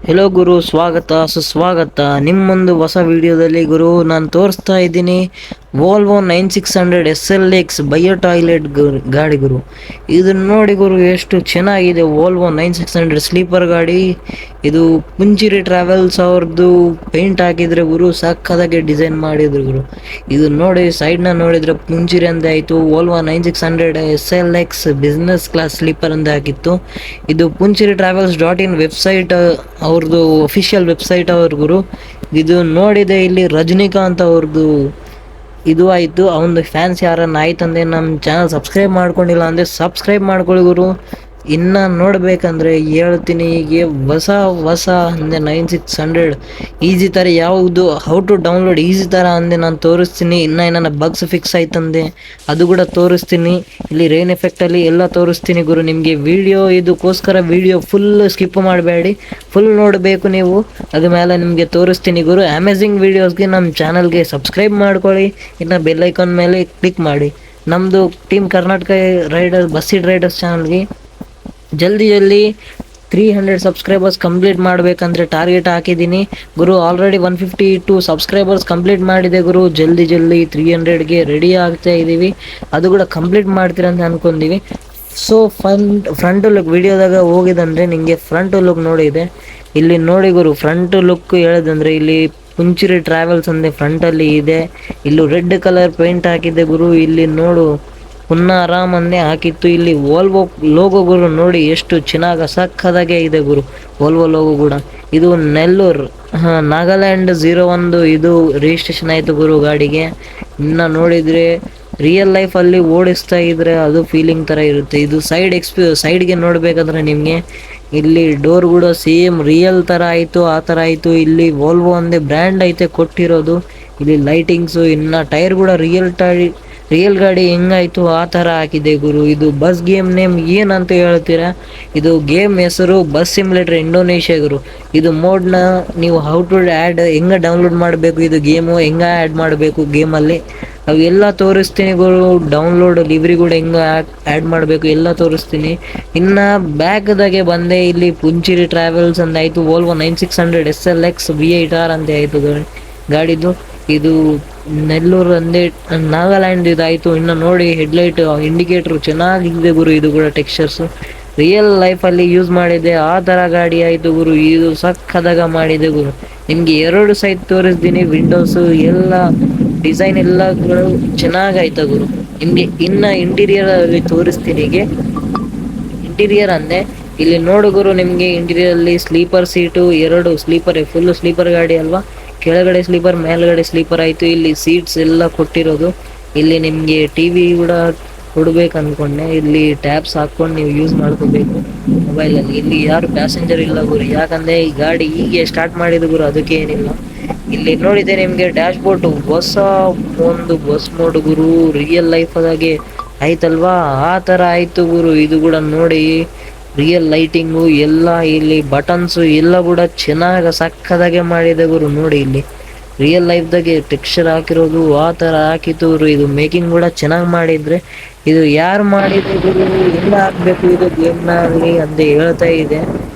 Hello ಗುರು, ಸ್ವಾಗತ ಸುಸ್ವಾಗತ ನಿಮ್ಮೊಂದು ಹೊಸ ವಿಡಿಯೋದಲ್ಲಿ. ಗುರು, ನಾನು ತೋರಿಸ್ತಾ ಇದ್ದೀನಿ ವೋಲ್ವೋ 9600 SLX ಬಯೋ ಟಾಯ್ಲೆಟ್ ಗಾಡಿ. ಗುರು, ಇದನ್ನ ನೋಡಿ ಗುರು, ಎಷ್ಟು ಚೆನ್ನಾಗಿದೆ. ವೋಲ್ವೋ 9600 ಸ್ಲೀಪರ್ ಗಾಡಿ. ಇದು ಪುಂಚಿರಿ ಟ್ರಾವೆಲ್ಸ್ ಅವ್ರದ್ದು ಪೇಂಟ್ ಹಾಕಿದ್ರೆ ಗುರು, ಸಕ್ಕದಾಗೆ ಡಿಸೈನ್ ಮಾಡಿದ್ರು ಗುರು. ಇದು ನೋಡಿ, ಸೈಡ್ನ ನೋಡಿದ್ರೆ ಪುಂಚಿರಿ ಅಂತ ಆಯಿತು. Volvo 9600 SLX business class sleeper ಅಂತ ಹಾಕಿತ್ತು. ಇದು ಪುಂಚಿರಿ ಟ್ರಾವೆಲ್ಸ್ .in ವೆಬ್ಸೈಟ್, ಅವ್ರದ್ದು ಅಫಿಷಿಯಲ್ ವೆಬ್ಸೈಟ್ ಅವ್ರ ಗುರು. ಇದು ನೋಡಿದೆ ಇಲ್ಲಿ ರಜನಿಕಾಂತ್ ಅವ್ರದ್ದು ಇದು ಆಯಿತು. ಅವನದು ಫ್ಯಾನ್ಸ್ ಯಾರನ್ನ ಆಯ್ತಂದ್ರೆ ನಮ್ಮ ಚಾನಲ್ ಸಬ್ಸ್ಕ್ರೈಬ್ ಮಾಡ್ಕೊಂಡಿಲ್ಲ ಅಂದರೆ ಸಬ್ಸ್ಕ್ರೈಬ್ ಮಾಡ್ಕೊಳ್ಳಿ ಗುರು. ಇನ್ನು ನೋಡಬೇಕಂದ್ರೆ ಹೇಳ್ತೀನಿ, ಹೀಗೆ ಹೊಸ ಹೊಸ ಅಂದೆ 9600 ಈಸಿ ಥರ ಯಾವುದು ಹೌ ಟು ಡೌನ್ಲೋಡ್ ಈಸಿ ಥರ ಅಂದೆ ನಾನು ತೋರಿಸ್ತೀನಿ. ಇನ್ನು ಏನಾರ ಬಗ್ಸ್ ಫಿಕ್ಸ್ ಆಯ್ತಂದೆ ಅದು ಕೂಡ ತೋರಿಸ್ತೀನಿ. ಇಲ್ಲಿ ರೈನ್ ಎಫೆಕ್ಟಲ್ಲಿ ಎಲ್ಲ ತೋರಿಸ್ತೀನಿ ಗುರು ನಿಮಗೆ. ಇದಕ್ಕೋಸ್ಕರ ವಿಡಿಯೋ ಫುಲ್ ಸ್ಕಿಪ್ ಮಾಡಬೇಡಿ, ಫುಲ್ ನೋಡಬೇಕು ನೀವು. ಅದ ಮೇಲೆ ನಿಮಗೆ ತೋರಿಸ್ತೀನಿ ಗುರು. ಅಮೇಝಿಂಗ್ ವೀಡಿಯೋಸ್ಗೆ ನಮ್ಮ ಚಾನಲ್ಗೆ ಸಬ್ಸ್ಕ್ರೈಬ್ ಮಾಡ್ಕೊಳ್ಳಿ. ಇನ್ನು ಬೆಲ್ಲೈಕಾನ್ ಮೇಲೆ ಕ್ಲಿಕ್ ಮಾಡಿ. ನಮ್ಮದು ಟೀಮ್ ಕರ್ನಾಟಕ ಬಸ್ಸಿಡ್ ರೈಡರ್ಸ್ ಚಾನಲ್ಗೆ ಜಲ್ದಿ 300 ಸಬ್ಸ್ಕ್ರೈಬರ್ಸ್ ಕಂಪ್ಲೀಟ್ ಮಾಡಬೇಕಂದ್ರೆ ಟಾರ್ಗೆಟ್ ಹಾಕಿದ್ದೀನಿ ಗುರು. ಆಲ್ರೆಡಿ 152 ಸಬ್ಸ್ಕ್ರೈಬರ್ಸ್ ಕಂಪ್ಲೀಟ್ ಮಾಡಿದೆ ಗುರು. ಜಲ್ದಿ 300ಗೆ ರೆಡಿ ಆಗ್ತಾ ಇದ್ದೀವಿ. ಅದು ಕೂಡ ಕಂಪ್ಲೀಟ್ ಮಾಡ್ತೀರಂತ ಅನ್ಕೊಂಡೀವಿ. ಸೊ ಫ್ರಂಟ್ ಲುಕ್ ವಿಡಿಯೋದಾಗ ಹೋಗಿದಂದರೆ ನಿಮಗೆ ಫ್ರಂಟ್ ಲುಕ್ ನೋಡಿದೆ. ಇಲ್ಲಿ ನೋಡಿ ಗುರು, ಫ್ರಂಟ್ ಲುಕ್ ಹೇಳೋದಂದರೆ ಇಲ್ಲಿ ಪುಂಚಿರಿ ಟ್ರಾವೆಲ್ಸ್ ಅಂದೆ ಫ್ರಂಟಲ್ಲಿ ಇದೆ. ಇಲ್ಲೂ ರೆಡ್ ಕಲರ್ ಪೇಂಟ್ ಹಾಕಿದೆ ಗುರು. ಇಲ್ಲಿ ನೋಡು, ಆರಾಮನ್ನೇ ಹಾಕಿತ್ತು. ಇಲ್ಲಿ ವೋಲ್ವೋ ಲೋಗೋ ಗುರು ನೋಡಿ, ಎಷ್ಟು ಚೆನ್ನಾಗಿ ಸಕ್ಕದಾಗೆ ಇದೆ ಗುರು. ವೋಲ್ವೋ ಲೋಗೋ ಕೂಡ ಇದು ನೆಲ್ಲೂರು ನಾಗಾಲ್ಯಾಂಡ್ 01 ಇದು ರಿಜಿಸ್ಟ್ರೇಷನ್ ಆಯಿತು ಗುರು ಗಾಡಿಗೆ. ಇನ್ನು ನೋಡಿದರೆ ರಿಯಲ್ ಲೈಫಲ್ಲಿ ಓಡಿಸ್ತಾ ಇದ್ರೆ ಅದು ಫೀಲಿಂಗ್ ಥರ ಇರುತ್ತೆ. ಇದು ಸೈಡ್ಗೆ ನೋಡಬೇಕಂದ್ರೆ ನಿಮಗೆ ಇಲ್ಲಿ ಡೋರ್ ಕೂಡ ಸೇಮ್ ರಿಯಲ್ ಥರ ಆಯಿತು, ಆ ಥರ ಆಯಿತು. ಇಲ್ಲಿ ವೋಲ್ವೋ ಒಂದೇ ಬ್ರ್ಯಾಂಡ್ ಐತೆ ಕೊಟ್ಟಿರೋದು. ಇಲ್ಲಿ ಲೈಟಿಂಗ್ಸು, ಇನ್ನು ಟೈರ್ ಕೂಡ ರಿಯಲ್ ಗಾಡಿ ಹೆಂಗಾಯ್ತು ಆ ಥರ ಹಾಕಿದೆ ಗುರು. ಇದು ಬಸ್ ಗೇಮ್ ನೇಮ್ ಏನಂತ ಹೇಳ್ತೀರಾ? ಇದು ಗೇಮ್ ಹೆಸರು ಬಸ್ ಸಿಮ್ಯುಲೇಟರ್ ಇಂಡೋನೇಷ್ಯಾ ಗುರು. ಇದು ಮೋಡ್ನ ನೀವು ಹೌ ಟು ಹೆಂಗೆ ಡೌನ್ಲೋಡ್ ಮಾಡಬೇಕು, ಇದು ಗೇಮು ಹೆಂಗೆ ಆ್ಯಡ್ ಮಾಡಬೇಕು ಗೇಮಲ್ಲಿ ಅವೆಲ್ಲ ತೋರಿಸ್ತೀನಿ ಗುರು. ಡೌನ್ಲೋಡ್ ಲಿವ್ರಿ ಕೂಡ ಹೆಂಗೆ ಆ್ಯಡ್ ಮಾಡಬೇಕು ಎಲ್ಲ ತೋರಿಸ್ತೀನಿ. ಇನ್ನು ಬ್ಯಾಕ್ದಾಗೆ ಬಂದೆ, ಇಲ್ಲಿ ಪುಂಚಿರಿ ಟ್ರಾವೆಲ್ಸ್ ಅಂತ ಆಯಿತು. ವೋಲ್ವೋ 9600 SLX V8R ಅಂತ ಆಯಿತು ಗಾಡಿದು. ಇದು ನೆಲ್ಲೂರು ಅಂದೇ ನಾಗಾಲ್ಯಾಂಡ್ ಇದಾಯಿತು. ಇನ್ನು ನೋಡಿ, ಹೆಡ್ಲೈಟ್ ಇಂಡಿಕೇಟ್ರು ಚೆನ್ನಾಗಿದೆ ಗುರು. ಇದು ಕೂಡ ಟೆಕ್ಸ್ಚರ್ಸು ರಿಯಲ್ ಲೈಫಲ್ಲಿ ಯೂಸ್ ಮಾಡಿದೆ ಆ ಥರ ಗಾಡಿ ಆಯಿತು ಗುರು. ಇದು ಸಕ್ಕದಾಗ ಮಾಡಿದೆ ಗುರು. ನಿಮಗೆ 2 ಸೈಡ್ ತೋರಿಸ್ತೀನಿ. ವಿಂಡೋಸು ಎಲ್ಲ ಡಿಸೈನ್ ಎಲ್ಲಗಳು ಚೆನ್ನಾಗಾಯ್ತು ಗುರು. ನಿಮಗೆ ಇನ್ನು ಇಂಟೀರಿಯರ್ ಅಲ್ಲಿ ತೋರಿಸ್ತೀನಿ. ಇಂಟೀರಿಯರ್ ಅಂದೆ ಇಲ್ಲಿ ನೋಡು ಗುರು, ನಿಮಗೆ ಇಂಟೀರಿಯರಲ್ಲಿ sleeper seat 2 sleeper, full sleeper ಗಾಡಿ ಅಲ್ವಾ. ಕೆಳಗಡೆ ಸ್ಲೀಪರ್, ಮೇಲ್ಗಡೆ ಸ್ಲೀಪರ್ ಆಯಿತು. ಇಲ್ಲಿ ಸೀಟ್ಸ್ ಎಲ್ಲ ಕೊಟ್ಟಿರೋದು. ಇಲ್ಲಿ ನಿಮಗೆ ಟಿ ವಿ ಕೂಡ ಕೊಡ್ಬೇಕು ಅಂದ್ಕೊಂಡೆ. ಇಲ್ಲಿ ಟ್ಯಾಬ್ಸ್ ಹಾಕ್ಕೊಂಡು ನೀವು ಯೂಸ್ ಮಾಡ್ಕೋಬೇಕು ಮೊಬೈಲಲ್ಲಿ. ಇಲ್ಲಿ ಯಾರು ಪ್ಯಾಸೆಂಜರ್ ಇಲ್ಲ ಗುರು, ಯಾಕಂದರೆ ಈ ಗಾಡಿ ಹೀಗೆ ಸ್ಟಾರ್ಟ್ ಮಾಡಿದ ಗುರು, ಅದಕ್ಕೆ ಏನಿಲ್ಲ. ಇಲ್ಲಿ ನೋಡಿದೆ ನಿಮಗೆ ಡ್ಯಾಶ್ ಬೋರ್ಡ್ ಹೊಸ ಒಂದು ಬಸ್ ಮೋಡ್ ಗುರು, ರಿಯಲ್ ಲೈಫಾಗೆ ಆಯ್ತಲ್ವಾ ಆ ಥರ ಆಯಿತು ಗುರು. ಇದು ಕೂಡ ನೋಡಿ, ರಿಯಲ್ ಲೈಟಿಂಗು ಎಲ್ಲ, ಇಲ್ಲಿ ಬಟನ್ಸು ಎಲ್ಲ ಕೂಡ ಚೆನ್ನಾಗಿ ಸಕ್ಕದಾಗೆ ಮಾಡಿದೆ ಗುರು. ನೋಡಿ ಇಲ್ಲಿ ರಿಯಲ್ ಲೈಫ್ದಾಗೆ ಟೆಕ್ಸ್ಚರ್ ಹಾಕಿರೋದು ಆ ಥರ ಹಾಕಿತ್ತು ಗುರು. ಇದು ಮೇಕಿಂಗ್ ಕೂಡ ಚೆನ್ನಾಗಿ ಮಾಡಿದರೆ, ಇದು ಯಾರು ಮಾಡಿದೆ ಗುರು, ಎಲ್ಲ ಹಾಕಬೇಕು ಇದು ಗೇಮ್ನಲ್ಲಿ ಅಂತ ಹೇಳ್ತಾ ಇದೆ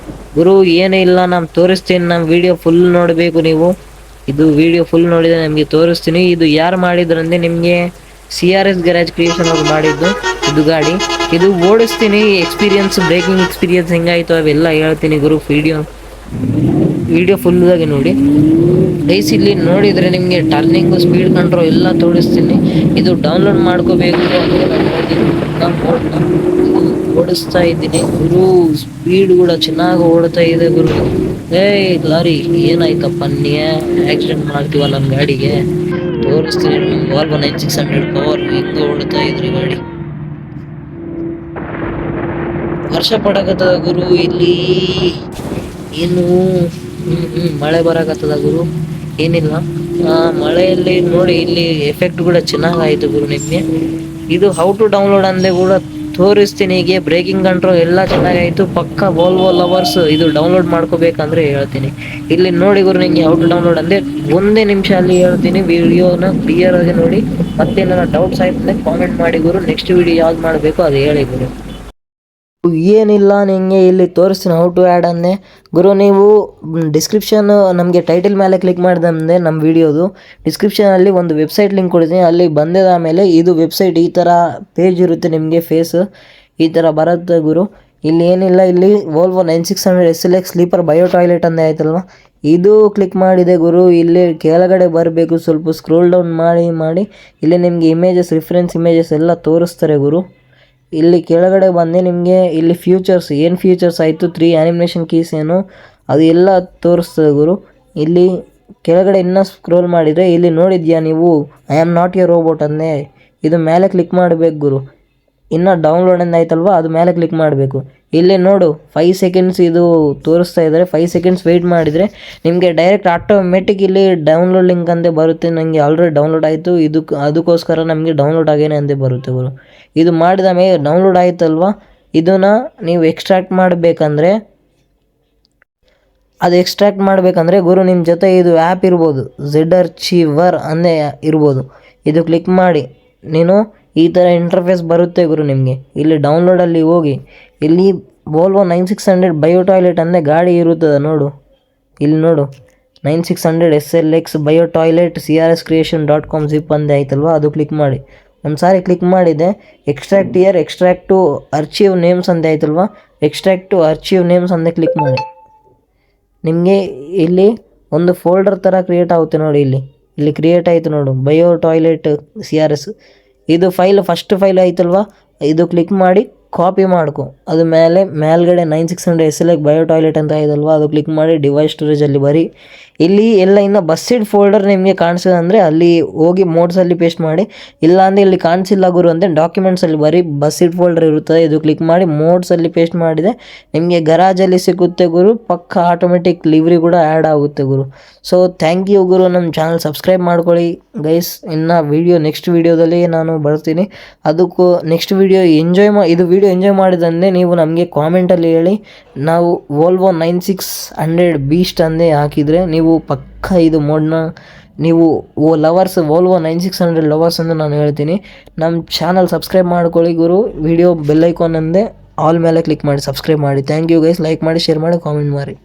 ಗುರು. ಏನೇ ಇಲ್ಲ, ನಾನು ತೋರಿಸ್ತೀನಿ. ನಮ್ಮ ವಿಡಿಯೋ ಫುಲ್ ನೋಡಬೇಕು ನೀವು. ಇದು ವಿಡಿಯೋ ಫುಲ್ ನೋಡಿದರೆ ನಿಮಗೆ ತೋರಿಸ್ತೀನಿ. ಇದು ಯಾರು ಮಾಡಿದ್ರಂದರೆ ನಿಮಗೆ CRS ಗ್ಯಾರೇಜ್ ಕ್ರಿಯೇಷನ್ ಅವ್ರು ಮಾಡಿದ್ದು ಇದು ಗಾಡಿ. ಇದು ಓಡಿಸ್ತೀನಿ, ಎಕ್ಸ್ಪೀರಿಯನ್ಸ್, ಬ್ರೇಕಿಂಗ್ ಎಕ್ಸ್ಪೀರಿಯನ್ಸ್ ಹೆಂಗಾಯಿತು ಅವೆಲ್ಲ ಹೇಳ್ತೀನಿ ಗುರು. ವಿಡಿಯೋ ಫುಲ್ಲಾಗಿ ನೋಡಿ ಗೈಸ್. ಇಲ್ಲಿ ನೋಡಿದರೆ ನಿಮಗೆ ಟರ್ನಿಂಗು, ಸ್ಪೀಡ್ ಕಂಟ್ರೋಲ್ ಎಲ್ಲ ತೋರಿಸ್ತೀನಿ. ಇದು ಡೌನ್ಲೋಡ್ ಮಾಡ್ಕೋಬೇಕು ಅಂದರೆ ಓಡಿಸ್ತಾ ಇದ್ದೀನಿ ಗುರು. ಸ್ಪೀಡ್ ಕೂಡ ಚೆನ್ನಾಗಿ ಓಡ್ತಾ ಇದೆ ಗುರು. ಲಾರಿ ಏನಾಯ್ತಪ್ಪ, ನೀ ಆಕ್ಸಿಡೆಂಟ್ ಮಾಡ್ತೀವ ನಮ್ಮ ಗಾಡಿಗೆ? ತೋರಿಸ್ತೀನಿ. ವೋಲ್ವೋ 9600 ಪವರ್ ಹಿಂಗೆ ಓಡ್ತಾ ಇದ್ರಿ ಗಾಡಿ. ವರ್ಷ ಪಡಕತ್ತದ ಗುರು. ಇಲ್ಲಿ ಏನು ಮಳೆ ಬರಕತ್ತದ ಗುರು. ಏನಿಲ್ಲ, ಮಳೆಯಲ್ಲಿ ನೋಡಿ ಇಲ್ಲಿ ಎಫೆಕ್ಟ್ ಕೂಡ ಚೆನ್ನಾಗಾಯಿತು ಗುರು. ನಿಮಗೆ ಇದು ಹೌ ಟು ಡೌನ್ಲೋಡ್ ಅಂದೆ ಕೂಡ ತೋರಿಸ್ತೀನಿ. ಹೀಗೆ ಬ್ರೇಕಿಂಗ್ ಕಂಟ್ರೋಲ್ ಎಲ್ಲ ಚೆನ್ನಾಗಾಯಿತು. ಪಕ್ಕ ವೋಲ್ವೋ ಲವರ್ಸ್ ಇದು ಡೌನ್ಲೋಡ್ ಮಾಡ್ಕೋಬೇಕಂದ್ರೆ ಹೇಳ್ತೀನಿ. ಇಲ್ಲಿ ನೋಡಿ ಗುರು, ನಿಮಗೆ ಹೌ ಟು ಡೌನ್ಲೋಡ್ ಅಂದರೆ 1 ನಿಮಿಷ ಅಲ್ಲಿ ಹೇಳ್ತೀನಿ. ವಿಡಿಯೋನ ಕ್ಲಿಯರ್ ಆಗಿ ನೋಡಿ. ಮತ್ತೇನಾರ ಡೌಟ್ಸ್ ಆಯ್ತಂದ್ರೆ ಕಾಮೆಂಟ್ ಮಾಡಿ ಗುರು. ನೆಕ್ಸ್ಟ್ ವಿಡಿಯೋ ಯಾವ್ದು ಮಾಡಬೇಕು ಅದು ಹೇಳಿ ಗುರು. ಏನಿಲ್ಲ ನಿಮಗೆ ಇಲ್ಲಿ ತೋರಿಸ್ತೀನಿ ಹೌ ಟು ಆ್ಯಡ್ ಅಂದೆ ಗುರು. ನೀವು ಡಿಸ್ಕ್ರಿಪ್ಷನ್ ನಮಗೆ ಟೈಟಲ್ ಮೇಲೆ ಕ್ಲಿಕ್ ಮಾಡಿದಂದೆ ನಮ್ಮ ವೀಡಿಯೋದು ಡಿಸ್ಕ್ರಿಪ್ಷನಲ್ಲಿ ಒಂದು ವೆಬ್ಸೈಟ್ ಲಿಂಕ್ ಕೊಡ್ತೀನಿ. ಅಲ್ಲಿ ಬಂದಿದ ಮೇಲೆ ಇದು ವೆಬ್ಸೈಟ್ ಈ ಥರ ಪೇಜ್ ಇರುತ್ತೆ, ನಿಮಗೆ ಫೇಸ್ ಈ ಥರ ಬರುತ್ತೆ ಗುರು. ಇಲ್ಲಿ ಏನಿಲ್ಲ, ಇಲ್ಲಿ Volvo 9600 SLX sleeper bio toilet ಅಂದೇ ಆಯ್ತಲ್ವ, ಇದು ಕ್ಲಿಕ್ ಮಾಡಿದೆ ಗುರು. ಇಲ್ಲಿ ಕೆಳಗಡೆ ಬರಬೇಕು, ಸ್ವಲ್ಪ ಸ್ಕ್ರೋಲ್ ಡೌನ್ ಮಾಡಿ ಇಲ್ಲಿ ನಿಮಗೆ ಇಮೇಜಸ್, ರಿಫರೆನ್ಸ್ ಇಮೇಜಸ್ ಎಲ್ಲ ತೋರಿಸ್ತಾರೆ ಗುರು. ಇಲ್ಲಿ ಕೆಳಗಡೆ ಬಂದು ನಿಮಗೆ ಇಲ್ಲಿ ಫ್ಯೂಚರ್ಸ್ ಏನು ಫ್ಯೂಚರ್ಸ್ ಆಯಿತು, 3 ಆ್ಯನಿಮೇಷನ್ ಕೀಸ್ ಏನು ಅದು ಎಲ್ಲ ತೋರಿಸ್ತದೆ ಗುರು. ಇಲ್ಲಿ ಕೆಳಗಡೆ ಇನ್ನೂ ಸ್ಕ್ರೋಲ್ ಮಾಡಿದರೆ ಇಲ್ಲಿ ನೋಡಿದ್ಯಾ ನೀವು I am not A robot ಅಂದೆ, ಇದು ಮೇಲೆ ಕ್ಲಿಕ್ ಮಾಡಬೇಕು ಗುರು. ಇನ್ನೂ ಡೌನ್ಲೋಡ್ ಆಯ್ತಲ್ವ, ಅದು ಮೇಲೆ ಕ್ಲಿಕ್ ಮಾಡಬೇಕು. ಇಲ್ಲಿ ನೋಡು 5 ಸೆಕೆಂಡ್ಸ್ ಇದು ತೋರಿಸ್ತಾ ಇದ್ದಾರೆ. 5 ಸೆಕೆಂಡ್ಸ್ ವೆಯ್ಟ್ ಮಾಡಿದರೆ ನಿಮಗೆ ಡೈರೆಕ್ಟ್ ಆಟೋಮೆಟಿಕ್ ಇಲ್ಲಿ ಡೌನ್ಲೋಡ್ ಲಿಂಕ್ ಅಂದೇ ಬರುತ್ತೆ. ನನಗೆ ಆಲ್ರೆಡಿ ಡೌನ್ಲೋಡ್ ಆಯಿತು, ಅದಕ್ಕೋಸ್ಕರ ನಮಗೆ ಡೌನ್ಲೋಡ್ ಆಗೇನೆ ಅಂದೇ ಬರುತ್ತೆ ಗುರು. ಇದು ಮಾಡಿದ ಮೇಲೆ ಡೌನ್ಲೋಡ್ ಆಯ್ತಲ್ವ, ಇದನ್ನು ನೀವು ಎಕ್ಸ್ಟ್ರಾಕ್ಟ್ ಮಾಡಬೇಕಂದ್ರೆ ಗುರು ನಿಮ್ಮ ಜೊತೆ ಇದು ಆ್ಯಪ್ ಇರ್ಬೋದು, ಝೆಡ್ ಆರ್ಚಿವರ್ ಅಂದೇ ಇರ್ಬೋದು. ಇದು ಕ್ಲಿಕ್ ಮಾಡಿ ನೀನು ಈ ಥರ ಇಂಟರ್ಫೇಸ್ ಬರುತ್ತೆ ಗುರು ನಿಮಗೆ. ಇಲ್ಲಿ ಡೌನ್ಲೋಡಲ್ಲಿ ಹೋಗಿ ಇಲ್ಲಿ ವೋಲ್ವೋ 9600 ಬಯೋ ಟಾಯ್ಲೆಟ್ ಅಂದೇ ಗಾಡಿ ಇರುತ್ತದೆ ನೋಡು. ಇಲ್ಲಿ ನೋಡು 9600 SLX bio toilet CRScreation.com zip ಅಂದೇ ಆಯ್ತಲ್ವ, ಅದು ಕ್ಲಿಕ್ ಮಾಡಿ. ಒಂದು ಸಾರಿ ಕ್ಲಿಕ್ ಮಾಡಿದೆ, extract here extract to archive names ಅಂತ ಆಯ್ತಲ್ವ, ಎಕ್ಸ್ಟ್ರಾಕ್ಟ್ ಟು ಅರ್ಚೀವ್ ನೇಮ್ಸ್ ಅಂದೇ ಕ್ಲಿಕ್ ಮಾಡಿ. ನಿಮಗೆ ಇಲ್ಲಿ ಒಂದು ಫೋಲ್ಡರ್ ಥರ ಕ್ರಿಯೇಟ್ ಆಗುತ್ತೆ ನೋಡಿ. ಇಲ್ಲಿ ಕ್ರಿಯೇಟ್ ಆಯಿತು ನೋಡು, ಬಯೋ ಟಾಯ್ಲೆಟ್ CRS. ಇದು ಫಸ್ಟ್ ಫೈಲ್ ಆಯ್ತಲ್ವ, ಇದು ಕ್ಲಿಕ್ ಮಾಡಿ ಕಾಪಿ ಮಾಡ್ಕೊ. ಅದು ಮೇಲ್ಗಡೆ 9600 SLX ಬಯೋ ಟಾಯ್ಲೆಟ್ ಅಂತ ಇದಲ್ವ, ಅದು ಕ್ಲಿಕ್ ಮಾಡಿ ಡಿವೈಸ್ ಸ್ಟೋರೇಜಲ್ಲಿ ಬರೀ. ಇಲ್ಲಿ ಎಲ್ಲ ಇನ್ನು ಬಸ್ಸಿಡ್ ಫೋಲ್ಡರ್ ನಿಮಗೆ ಕಾಣಿಸಿದೆ ಅಂದರೆ ಅಲ್ಲಿ ಹೋಗಿ ಮೋಡ್ಸಲ್ಲಿ ಪೇಸ್ಟ್ ಮಾಡಿ. ಇಲ್ಲ ಅಂದರೆ ಇಲ್ಲಿ ಕಾಣಿಸಿಲ್ಲ ಗುರು ಅಂದರೆ ಡಾಕ್ಯುಮೆಂಟ್ಸಲ್ಲಿ ಬರೀ ಬಸ್ಸಿಡ್ ಫೋಲ್ಡರ್ ಇರುತ್ತದೆ, ಇದು ಕ್ಲಿಕ್ ಮಾಡಿ ಮೋಡ್ಸಲ್ಲಿ ಪೇಸ್ಟ್ ಮಾಡಿದೆ ನಿಮಗೆ ಗರಾಜಲ್ಲಿ ಸಿಗುತ್ತೆ ಗುರು. ಪಕ್ಕ ಆಟೋಮೆಟಿಕ್ ಲಿವ್ರಿ ಕೂಡ ಆ್ಯಡ್ ಆಗುತ್ತೆ ಗುರು. ಸೊ ಥ್ಯಾಂಕ್ ಯು ಗುರು. ನಮ್ಮ ಚಾನಲ್ ಸಬ್ಸ್ಕ್ರೈಬ್ ಮಾಡ್ಕೊಳ್ಳಿ ಗೈಸ್. ಇನ್ನು ನೆಕ್ಸ್ಟ್ ವೀಡಿಯೋದಲ್ಲಿ ನಾನು ಬರ್ತೀನಿ. ಅದಕ್ಕೂ ನೆಕ್ಸ್ಟ್ ವೀಡಿಯೋ ಇದು ವಿಡಿಯೋ ಎಂಜಾಯ್ ಮಾಡಿದಂತೆ ನೀವು ನಮಗೆ ಕಾಮೆಂಟಲ್ಲಿ ಹೇಳಿ. ನಾವು ವೋಲ್ವೋ 9600 ಬೀಸ್ಟ್ ಅಂದೇ ಹಾಕಿದರೆ ನೀವು ಪಕ್ಕ ಇದು ಮೋಡ್ನ ನೀವು ಲವರ್ಸ್, ವೋಲ್ವೋ 9600 ಲವರ್ಸ್ ಅಂತ ನಾನು ಹೇಳ್ತೀನಿ. ನಮ್ಮ ಚಾನಲ್ ಸಬ್ಸ್ಕ್ರೈಬ್ ಮಾಡ್ಕೊಳ್ಳಿ ಗುರು. ವಿಡಿಯೋ ಬೆಲ್ ಐಕಾನ್ ಅಂದೇ ಆಲ್ ಮೇಲೆ ಕ್ಲಿಕ್ ಮಾಡಿ ಸಬ್ಸ್ಕ್ರೈಬ್ ಮಾಡಿ. Thank you guys. ಲೈಕ್ ಮಾಡಿ, ಶೇರ್ ಮಾಡಿ, ಕಾಮೆಂಟ್ ಮಾಡಿ.